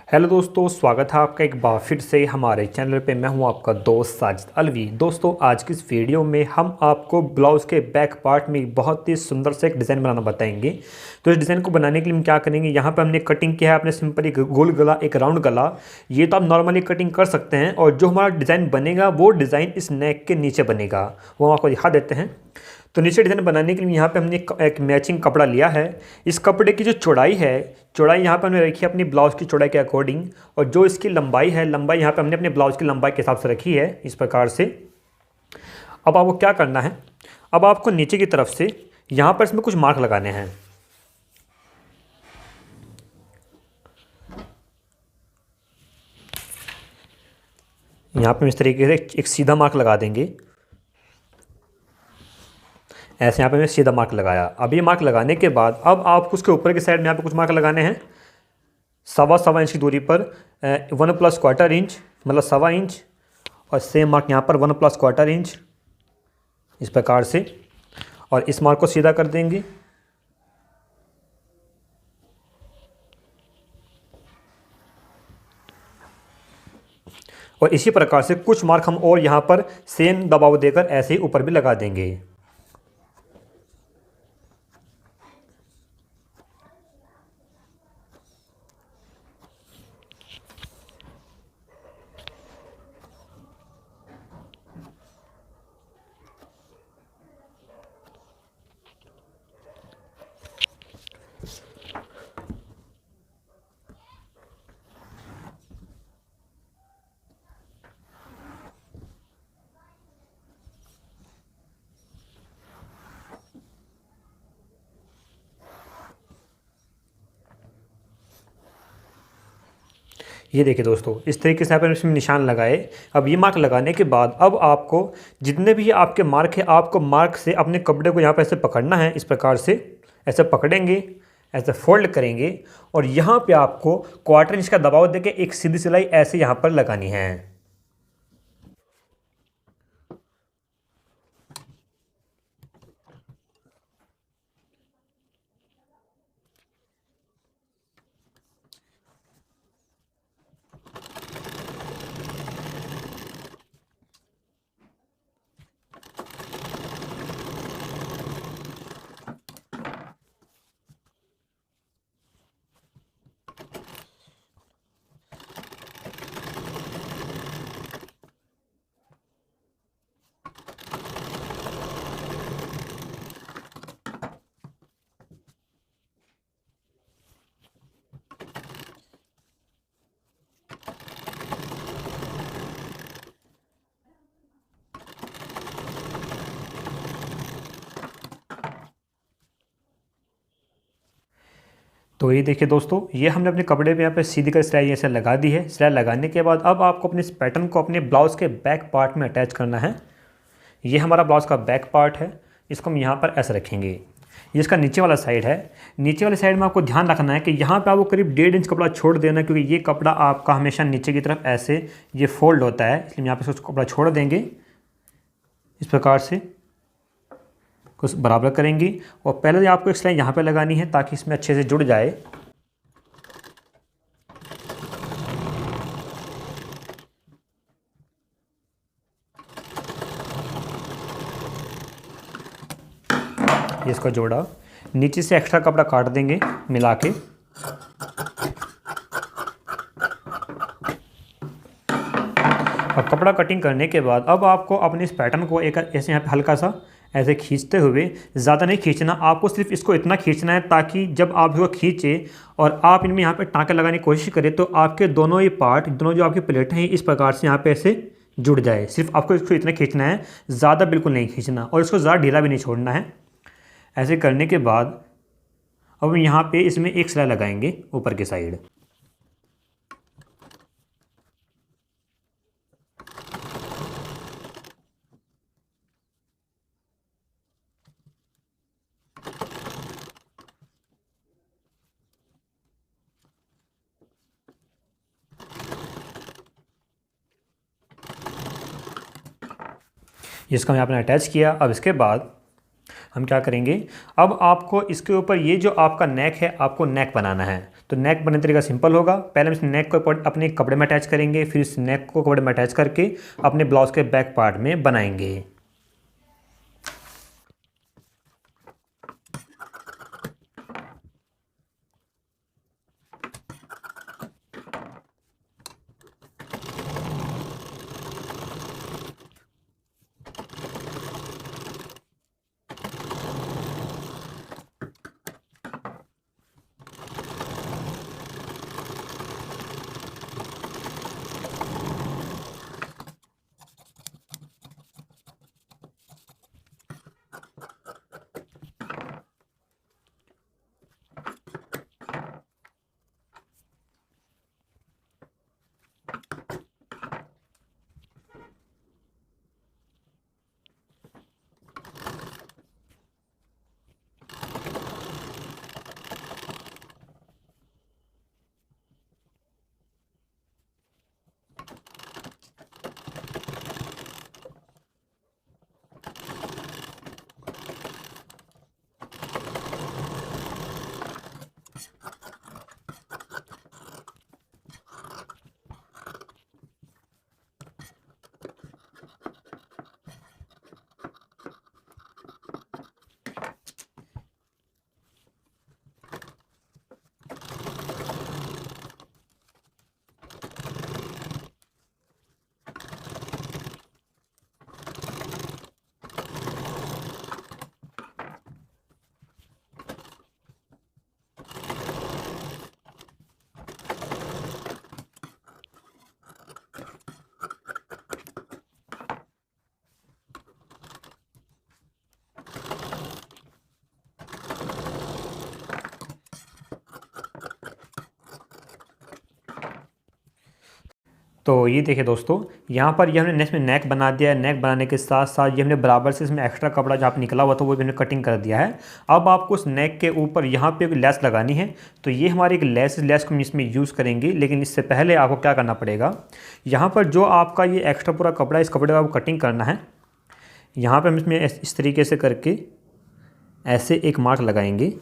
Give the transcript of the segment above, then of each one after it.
Hello दोस्तों, स्वागत है आपका एक बार फिर से हमारे चैनल पे। मैं हूं आपका दोस्त साजिद अलवी। दोस्तों, आज की इस वीडियो में हम आपको ब्लाउज़ के बैक पार्ट में बहुत ही सुंदर से एक डिज़ाइन बनाना बताएंगे। तो इस डिज़ाइन को बनाने के लिए हम क्या करेंगे, यहाँ पे हमने कटिंग किया है अपने सिंपल एक गोल गला, एक राउंड गला। ये तो आप नॉर्मली कटिंग कर सकते हैं, और जो हमारा डिज़ाइन बनेगा वो डिज़ाइन इस नेक के नीचे बनेगा, वो हम आपको दिखा देते हैं। तो नीचे डिज़ाइन बनाने के लिए यहाँ पे हमने एक मैचिंग कपड़ा लिया है। इस कपड़े की जो चौड़ाई है, चौड़ाई यहाँ पे हमने रखी है अपनी ब्लाउज़ की चौड़ाई के अकॉर्डिंग, और जो इसकी लंबाई है, लंबाई यहाँ पे हमने अपने ब्लाउज़ की लंबाई के हिसाब से रखी है इस प्रकार से। अब आपको क्या करना है, अब आपको नीचे की तरफ से यहाँ पर इसमें कुछ मार्क लगाने हैं। यहाँ पे हम इस तरीके से एक सीधा मार्क लगा देंगे। ऐसे यहाँ पे मैं सीधा मार्क लगाया। अब ये मार्क लगाने के बाद अब आपको उसके ऊपर की साइड में यहाँ पे कुछ मार्क लगाने हैं। सवा इंच की दूरी पर 1+1/4 इंच, मतलब सवा इंच, और सेम मार्क यहाँ पर 1+1/4 इंच, इस प्रकार से। और इस मार्क को सीधा कर देंगे। और इसी प्रकार से कुछ मार्क हम और यहाँ पर सेम दबाव देकर ऐसे ही ऊपर भी लगा देंगे। ये देखिए दोस्तों, इस तरीके से आपने इसमें निशान लगाए। अब ये मार्क लगाने के बाद अब आपको जितने भी आपके मार्क है, आपको मार्क से अपने कपड़े को यहाँ पे ऐसे पकड़ना है। इस प्रकार से ऐसे पकड़ेंगे, ऐसे फोल्ड करेंगे, और यहाँ पे आपको 1/4 इंच का दबाव देके एक सीधी सिलाई ऐसे यहाँ पर लगानी है। तो ये देखिए दोस्तों, ये हमने अपने कपड़े पे यहाँ पे सीधी कर सिलाई ऐसे लगा दी है। सिलाई लगाने के बाद अब आपको अपने इस पैटर्न को अपने ब्लाउज़ के बैक पार्ट में अटैच करना है। ये हमारा ब्लाउज़ का बैक पार्ट है, इसको हम यहाँ पर ऐसे रखेंगे। ये इसका नीचे वाला साइड है। नीचे वाले साइड में आपको ध्यान रखना है कि यहाँ पे आपको करीब 1.5 इंच कपड़ा छोड़ देना, क्योंकि ये कपड़ा आपका हमेशा नीचे की तरफ ऐसे ये फोल्ड होता है, इसलिए यहाँ पे उसको कपड़ा छोड़ देंगे। इस प्रकार से कुछ बराबर करेंगी, और पहले आपको एक सिलाई यहाँ पे लगानी है ताकि इसमें अच्छे से जुड़ जाए। इसको जोड़ा, नीचे से एक्स्ट्रा कपड़ा काट देंगे मिला के। अब कपड़ा कटिंग करने के बाद अब आपको अपने इस पैटर्न को एक ऐसे यहाँ पे हल्का सा ऐसे खींचते हुए, ज़्यादा नहीं खींचना, आपको सिर्फ इसको इतना खींचना है ताकि जब आप इसको खींचे और आप इनमें यहाँ पे टाँके लगाने की कोशिश करें तो आपके दोनों ही पार्ट, दोनों जो आपकी प्लेटें हैं, इस प्रकार से यहाँ पे ऐसे जुड़ जाए। सिर्फ आपको इसको इतना खींचना है, ज़्यादा बिल्कुल नहीं खींचना, और इसको ज़्यादा ढीला भी नहीं छोड़ना है। ऐसे करने के बाद अब हम यहाँ पे इसमें एक सिलाई लगाएंगे ऊपर की साइड। इसका हमने अटैच किया। अब इसके बाद हम क्या करेंगे, अब आपको इसके ऊपर ये जो आपका नेक है, आपको नेक बनाना है। तो नेक बनने का तरीका सिंपल होगा। पहले हम इस नेक को अपने कपड़े में अटैच करेंगे, फिर इस नेक को कपड़े में अटैच करके अपने ब्लाउज के बैक पार्ट में बनाएंगे। तो ये देखिए दोस्तों, यहाँ पर ये हमने नेक्स्ट में नेक बना दिया है। नेक बनाने के साथ साथ ये हमने बराबर से इसमें एक्स्ट्रा कपड़ा जहाँ पे निकला हुआ था वो भी हमने कटिंग कर दिया है। अब आपको उस नेक के ऊपर यहाँ पे एक लेस लगानी है। तो ये हमारी एक लेस को हम इसमें यूज़ करेंगे, लेकिन इससे पहले आपको क्या करना पड़ेगा, यहाँ पर जो आपका ये एक्स्ट्रा पूरा कपड़ा है इस कपड़े को आपको कटिंग करना है। यहाँ पर हम इसमें इस तरीके से करके ऐसे एक मार्क लगाएंगे,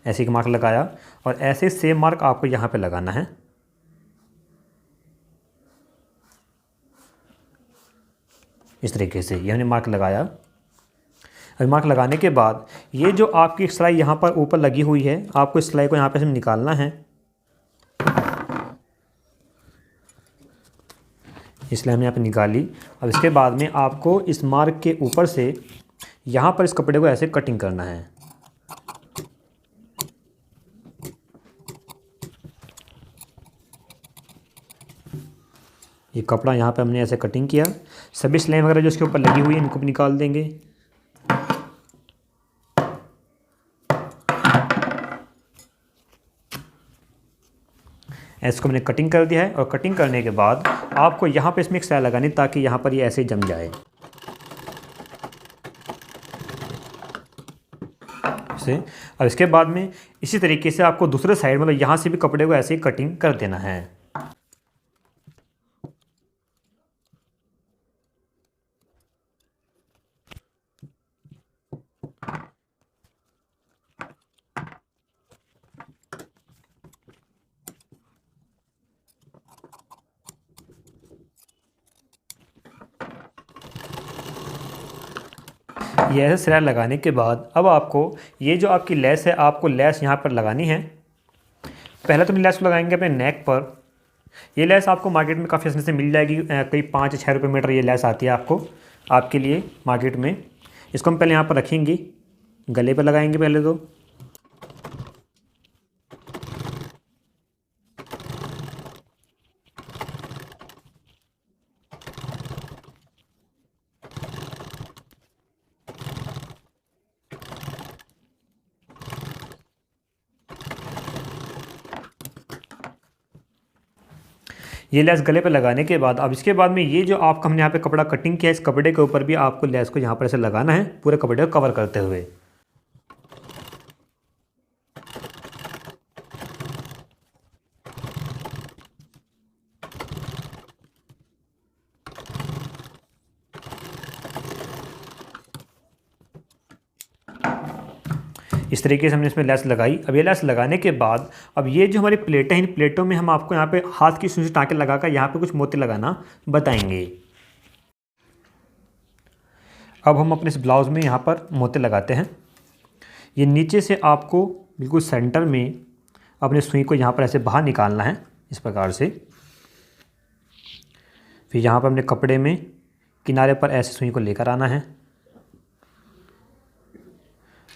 ऐसे एक मार्क लगाया और ऐसे सेम मार्क आपको यहाँ पर लगाना है। इस तरीके से ये हमने मार्क लगाया। अभी मार्क लगाने के बाद ये जो आपकी सिलाई यहाँ पर ऊपर लगी हुई है, आपको इस सिलाई को यहाँ पे से निकालना है। इसलिए हमने यहाँ पे निकाली। अब इसके बाद में आपको इस मार्क के ऊपर से यहाँ पर इस कपड़े को ऐसे कटिंग करना है। ये कपड़ा यहाँ पे हमने ऐसे कटिंग किया। सभी सिलाई वगैरह जो इसके ऊपर लगी हुई है इनको भी निकाल देंगे। इसको मैंने कटिंग कर दिया है और कटिंग करने के बाद आपको यहाँ पे इसमें एक सिलाई लगानी ताकि यहाँ पर ये ऐसे जम जाए इसे। और इसके बाद में इसी तरीके से आपको दूसरे साइड मतलब यहाँ से भी कपड़े को ऐसे ही कटिंग कर देना है। ये ऐसे सिलाई लगाने के बाद अब आपको ये जो आपकी लेस है, आपको लेस यहाँ पर लगानी है। पहले तो हम लेस लगाएंगे अपने नेक पर। ये लेस आपको मार्केट में काफ़ी आसानी से मिल जाएगी, करीब 5-6 रुपये मीटर ये लेस आती है आपके लिए मार्केट में। इसको हम पहले यहाँ पर रखेंगे, गले पर लगाएंगे पहले तो। ये लेस गले पे लगाने के बाद अब इसके बाद में ये जो आपका हमने यहाँ पे कपड़ा कटिंग किया है, इस कपड़े के ऊपर भी आपको लेस को यहाँ पर ऐसे लगाना है, पूरे कपड़े को कवर करते हुए। इस तरीके से हमने इसमें लेस लगाई। अब ये लेस लगाने के बाद अब ये जो हमारी प्लेटें हैं, इन प्लेटों में हम आपको यहाँ पे हाथ की सुई से टाँके लगाकर यहाँ पे कुछ मोती लगाना बताएंगे। अब हम अपने इस ब्लाउज़ में यहाँ पर मोती लगाते हैं। ये नीचे से आपको बिल्कुल सेंटर में अपने सुई को यहाँ पर ऐसे बाहर निकालना है इस प्रकार से। फिर यहाँ पर अपने कपड़े में किनारे पर ऐसे सुई को लेकर आना है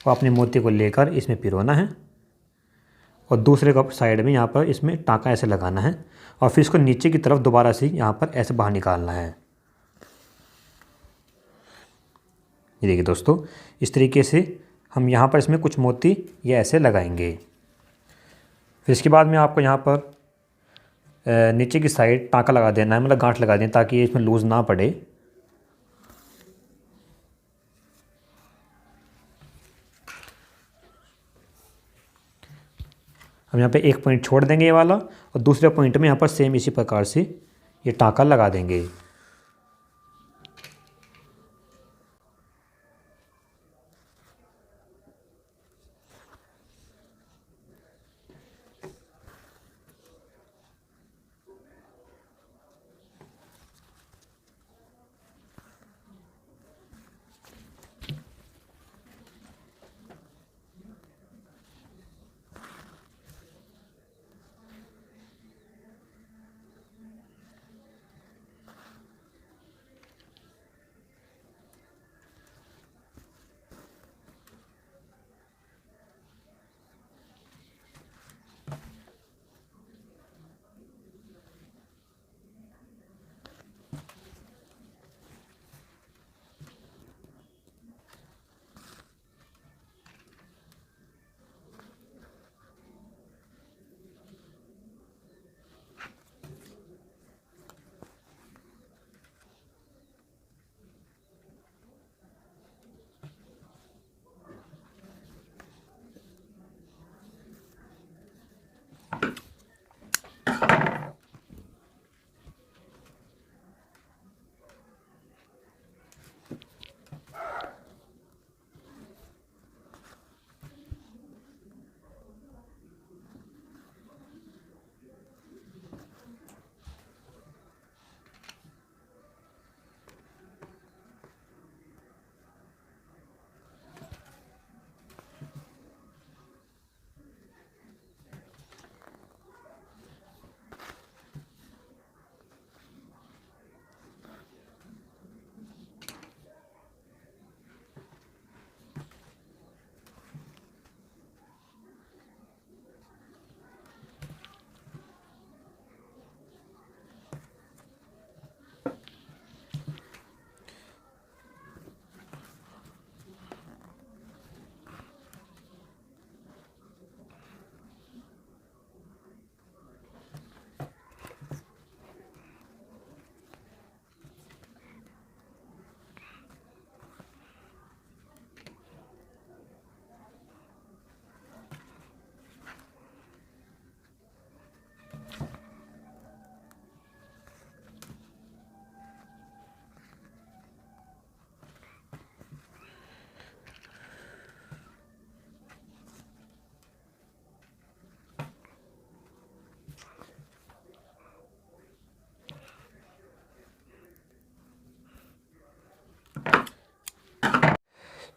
और अपने मोती को लेकर इसमें पिरोना है और दूसरे कप साइड में यहाँ पर इसमें टाँका ऐसे लगाना है और फिर इसको नीचे की तरफ दोबारा से यहाँ पर ऐसे बाहर निकालना है। ये देखिए दोस्तों, इस तरीके से हम यहाँ पर इसमें कुछ मोती ये ऐसे लगाएंगे। फिर इसके बाद में आपको यहाँ पर नीचे की साइड टाँका लगा देना है, मतलब गांठ लगा दें ताकि ये इसमें लूज़ ना पड़े। हम यहाँ पे एक पॉइंट छोड़ देंगे ये वाला और दूसरे पॉइंट में यहाँ पर सेम इसी प्रकार से ये टाँका लगा देंगे।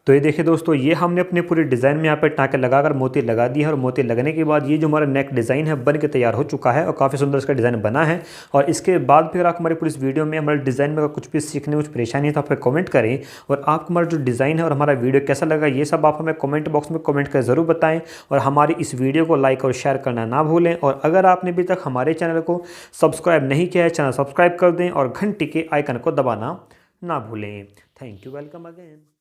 तो ये देखिए दोस्तों, ये हमने अपने पूरे डिज़ाइन में यहाँ पर टाँके लगाकर मोती लगा दी है और मोती लगने के बाद ये जो हमारा नेक डिज़ाइन है बन के तैयार हो चुका है और काफ़ी सुंदर इसका डिज़ाइन बना है। और इसके बाद फिर आप हमारे पूरी इस वीडियो में हमारे डिज़ाइन में अगर कुछ भी सीखने में कुछ परेशानी है तो आप कमेंट करें और आपको हमारा जो डिज़ाइन है और हमारा वीडियो कैसा लगा ये सब आप हमें कमेंट बॉक्स में कमेंट कर ज़रूर बताएं। और हमारी इस वीडियो को लाइक और शेयर करना ना भूलें। और अगर आपने अभी तक हमारे चैनल को सब्सक्राइब नहीं किया है, चैनल सब्सक्राइब कर दें और घंटी के आइकन को दबाना ना भूलें। Thank you, welcome again.